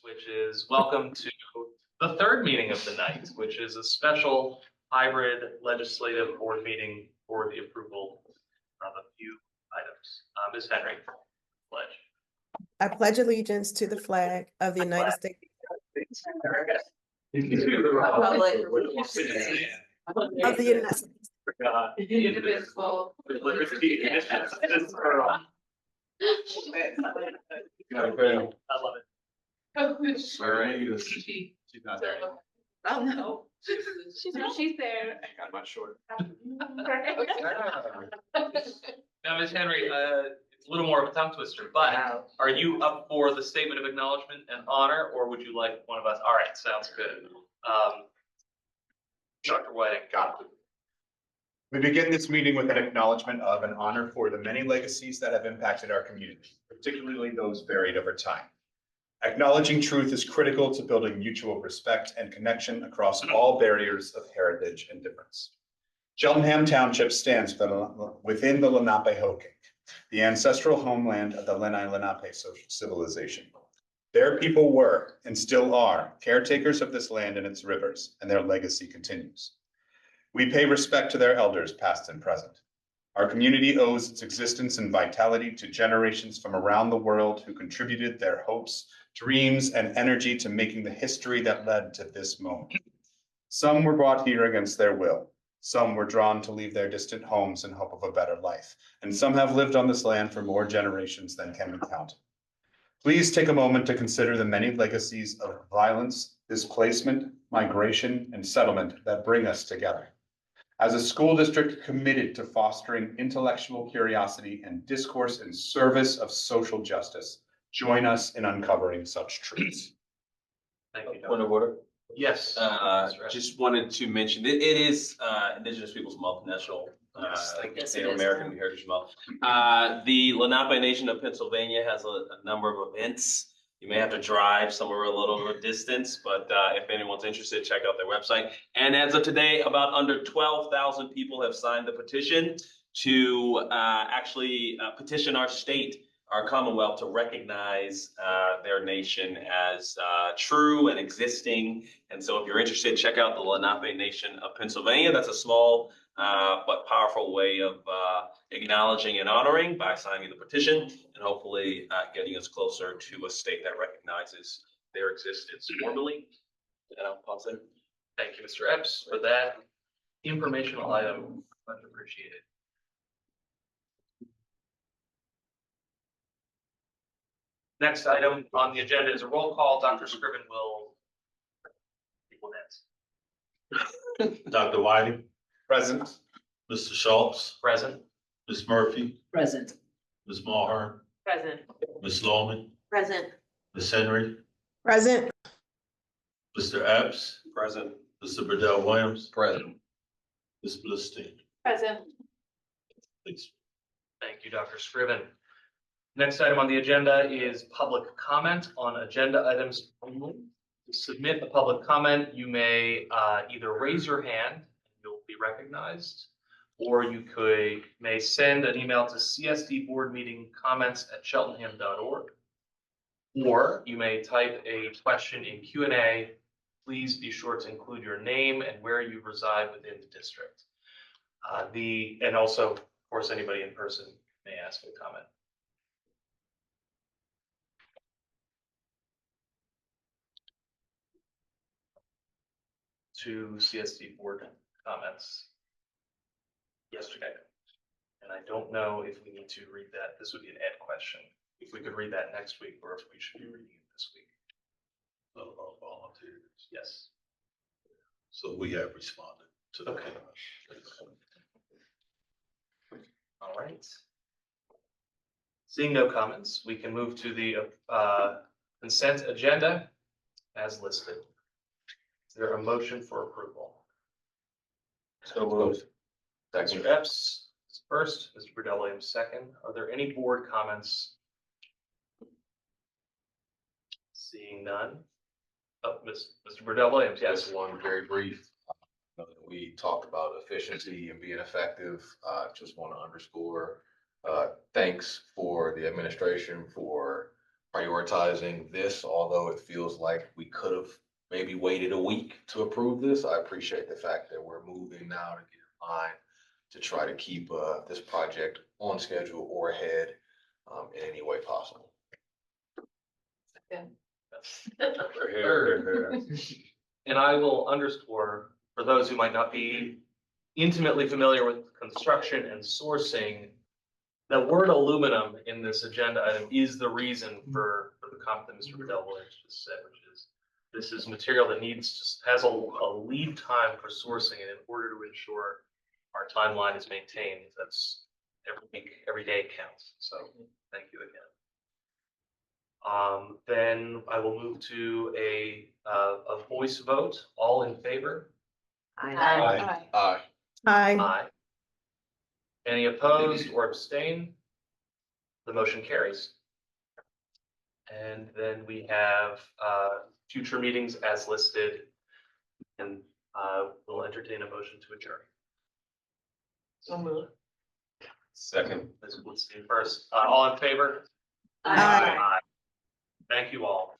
which is welcome to the third meeting of the night, which is a special hybrid legislative board meeting for the approval of a few items. Ms. Henry, pledge. I pledge allegiance to the flag of the United States. Of Of the United States. Indivisible, with liberty and justice for all. I love it. All right. Oh, no. She's there. I got my short. Now, Ms. Henry, it's a little more of a tongue twister, but are you up for the statement of acknowledgement and honor, or would you like one of us? All right, sounds good. Dr. Whiting. Got it. We begin this meeting with an acknowledgement of and honor for the many legacies that have impacted our community, particularly those buried over time. Acknowledging truth is critical to building mutual respect and connection across all barriers of heritage and difference. Cheltenham Township stands within the Lenape-Hoking, the ancestral homeland of the Lenni Lenape civilization. Their people were, and still are, caretakers of this land and its rivers, and their legacy continues. We pay respect to their elders, past and present. Our community owes its existence and vitality to generations from around the world who contributed their hopes, dreams, and energy to making the history that led to this moment. Some were brought here against their will. Some were drawn to leave their distant homes in hope of a better life. And some have lived on this land for more generations than can be counted. Please take a moment to consider the many legacies of violence, displacement, migration, and settlement that bring us together. As a school district committed to fostering intellectual curiosity and discourse in service of social justice, join us in uncovering such truths. Thank you. Point of order. Yes. Just wanted to mention it is Indigenous Peoples Month, National Native American Heritage Month. The Lenape Nation of Pennsylvania has a number of events. You may have to drive somewhere a little of a distance, but if anyone's interested, check out their website. And as of today, about under 12,000 people have signed the petition to actually petition our state, our Commonwealth, to recognize their nation as true and existing. And so if you're interested, check out the Lenape Nation of Pennsylvania. That's a small but powerful way of acknowledging and honoring by signing the petition and hopefully getting us closer to a state that recognizes their existence formally. And I'll pause there. Thank you, Mr. Epps, for that informational item. Much appreciated. Next item on the agenda is a roll call. Dr. Scriven will equal next. Dr. Whiting, Present. Mr. Schultz, Present. Ms. Murphy, Present. Ms. Mulhern, Present. Ms. Lohman, Present. Ms. Henry, Present. Mr. Epps, Present. Mr. Burdell Williams, Present. Ms. Blistein. Present. Please. Thank you, Dr. Scriven. Next item on the agenda is public comment on agenda items only. To submit a public comment, you may either raise your hand, and you'll be recognized, or you may send an email to csdboardmeetingcomments@cheltenham.org, or you may type a question in Q&A. Please be sure to include your name and where you reside within the district. And also, of course, anybody in person may ask a comment. To CSD board comments yesterday. And I don't know if we need to read that. This would be an Ed question. If we could read that next week, or if we should be reading it this week. About volunteers. Yes. So we have responded to that. Okay. All right. Seeing no comments, we can move to the consent agenda as listed. Is there a motion for approval? So moved. Mr. Epps is first, Mr. Burdell Williams second. Are there any board comments? Seeing none. Oh, Mr. Burdell Williams, yes. Just one very brief. We talked about efficiency and being effective. Just want to underscore thanks for the administration for prioritizing this, although it feels like we could have maybe waited a week to approve this. I appreciate the fact that we're moving now to get in line to try to keep this project on schedule or ahead in any way possible. And I will underscore, for those who might not be intimately familiar with construction and sourcing, the word aluminum in this agenda item is the reason for the comment that Mr. Riddell Williams just said, which is this is material that has a lead time for sourcing, and in order to ensure our timeline is maintained, that's every week, every day counts. So thank you again. Then I will move to a voice vote. All in favor? Aye. Aye. Aye. Aye. Any opposed or abstain? The motion carries. And then we have future meetings as listed, and we'll entertain a motion to adjourn. So moved. Second. Let's see first. All in favor? Aye. Thank you all.